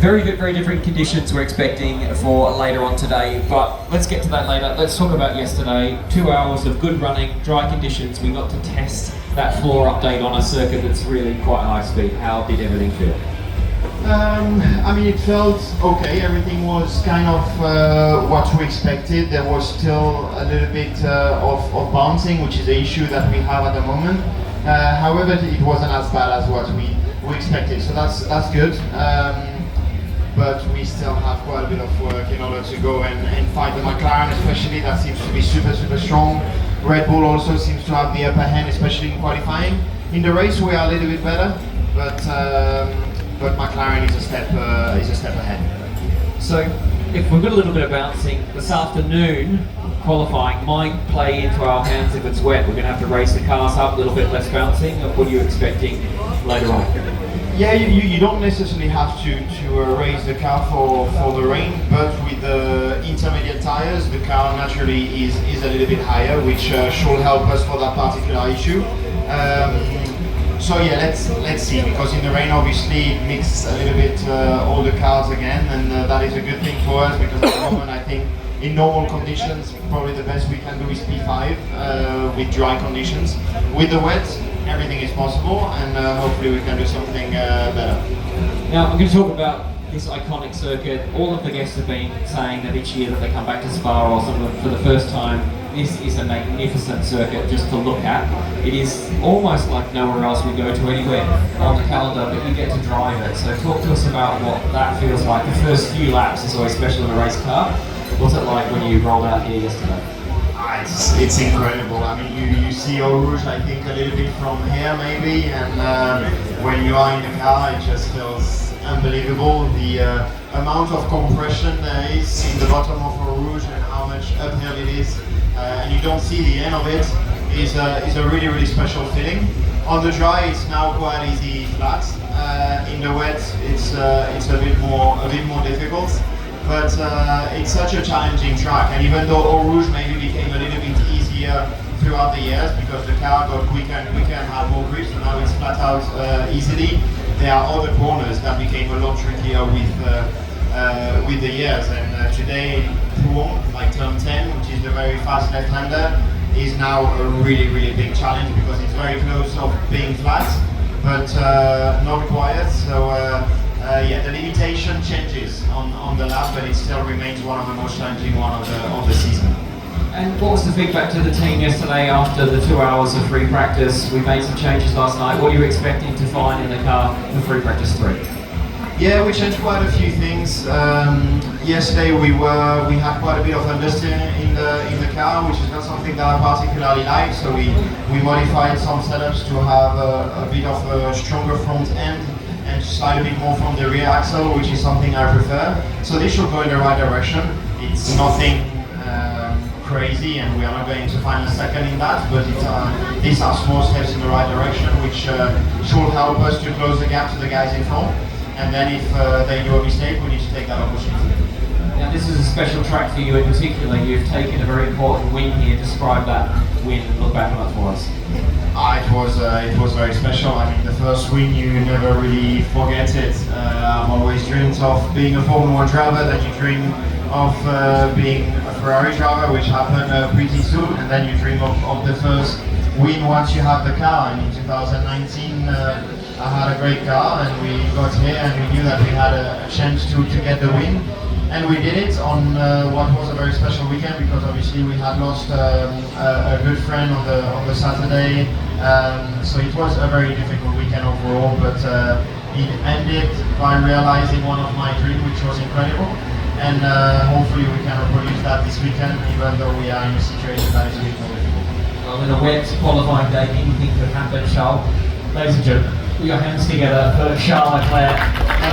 Very different conditions we're expecting for later on today, but let's get to that later. Let's talk about yesterday. 2 hours of good running, dry conditions. We got to test that floor update on a circuit that's really quite high speed. How did everything feel? I mean, it felt okay. Everything was kind of what we expected. There was still a little bit of bouncing, which is the issue that we have at the moment. However, it wasn't as bad as what we expected, so that's good. But we still have quite a bit of work in order to go and fight the McLaren, especially. That seems to be super strong. Red Bull also seems to have the upper hand, especially in qualifying. In the race, we are a little bit better, but McLaren is a step ahead. So, if we've got a little bit of bouncing this afternoon, qualifying might play into our hands if it's wet. We're going to have to race the cars up, a little bit less bouncing. What are you expecting later on? Yeah, you don't necessarily have to raise the car for the rain, but with the intermediate tires, the car naturally is a little bit higher, which should help us for that particular issue. So yeah, let's see, because in the rain obviously it mixes a little bit all the cars again, and that is a good thing for us, because at the moment I think in normal conditions probably the best we can do is P5 with dry conditions. With the wet, everything is possible, and hopefully we can do something better. Now I'm going to talk about this iconic circuit. All of the guests have been saying that each year that they come back to Spa or something for the first time, this is a magnificent circuit just to look at. It is almost like nowhere else we go to anywhere on the calendar, but you get to drive it. So talk to us about what that feels like. The first few laps is always special in a race car. What's it like when you rolled out here yesterday? It's incredible. I mean, you see Eau Rouge, I think, a little bit from here maybe, and when you are in the car, it just feels unbelievable. The amount of compression there is in the bottom of Eau Rouge and how much uphill it is, and you don't see the end of it, is a really special feeling. On the dry, it's now quite easy flat. In the wet, it's a bit more difficult. But it's such a challenging track, and even though Eau Rouge maybe became a little bit easier throughout the years because the car got quicker and had more grip, so now it's flat out easily, there are other corners that became a lot trickier with the years. And today, Pouhon, like turn 10, which is the very fast left-hander, is now a really big challenge because it's very close of being flat, but not quiet. So. Yeah, the limitation changes on the lap, but it still remains one of the most challenging one of the season. And what was the feedback to the team yesterday after the 2 hours of free practice? We made some changes last night. What are you expecting to find in the car for free practice 3? Yeah, we changed quite a few things. Yesterday we had quite a bit of understeer in the car, which is not something that I particularly like. So we modified some setups to have a bit of a stronger front end and slide a bit more from the rear axle, which is something I prefer. So this should go in the right direction. It's nothing crazy, and we are not going to find a second in that, but these are small steps in the right direction, which should help us to close the gap to the guys in front. And then if they do a mistake, we need to take that opportunity. Now this is a special track for you in particular. You've taken a very important win here. Describe that win and look back on it for us. It was very special. I mean, the first win, you never really forget it. I've always dreamed of being a Formula 1 driver, then you dream of being a Ferrari driver, which happened pretty soon, and then you dream of the first win once you have the car. And in 2019, I had a great car, and we got here, and we knew that we had a chance to get the win. And we did it on what was a very special weekend, because obviously we had lost a good friend on the Saturday. So it was a very difficult weekend overall, but it ended by realizing one of my dreams, which was incredible. And hopefully we can reproduce that this weekend, even though we are in a situation that is a bit more difficult. Well, in a wet qualifying day, anything could happen, Charles. Ladies and gentlemen, put your hands together for Charles Leclerc.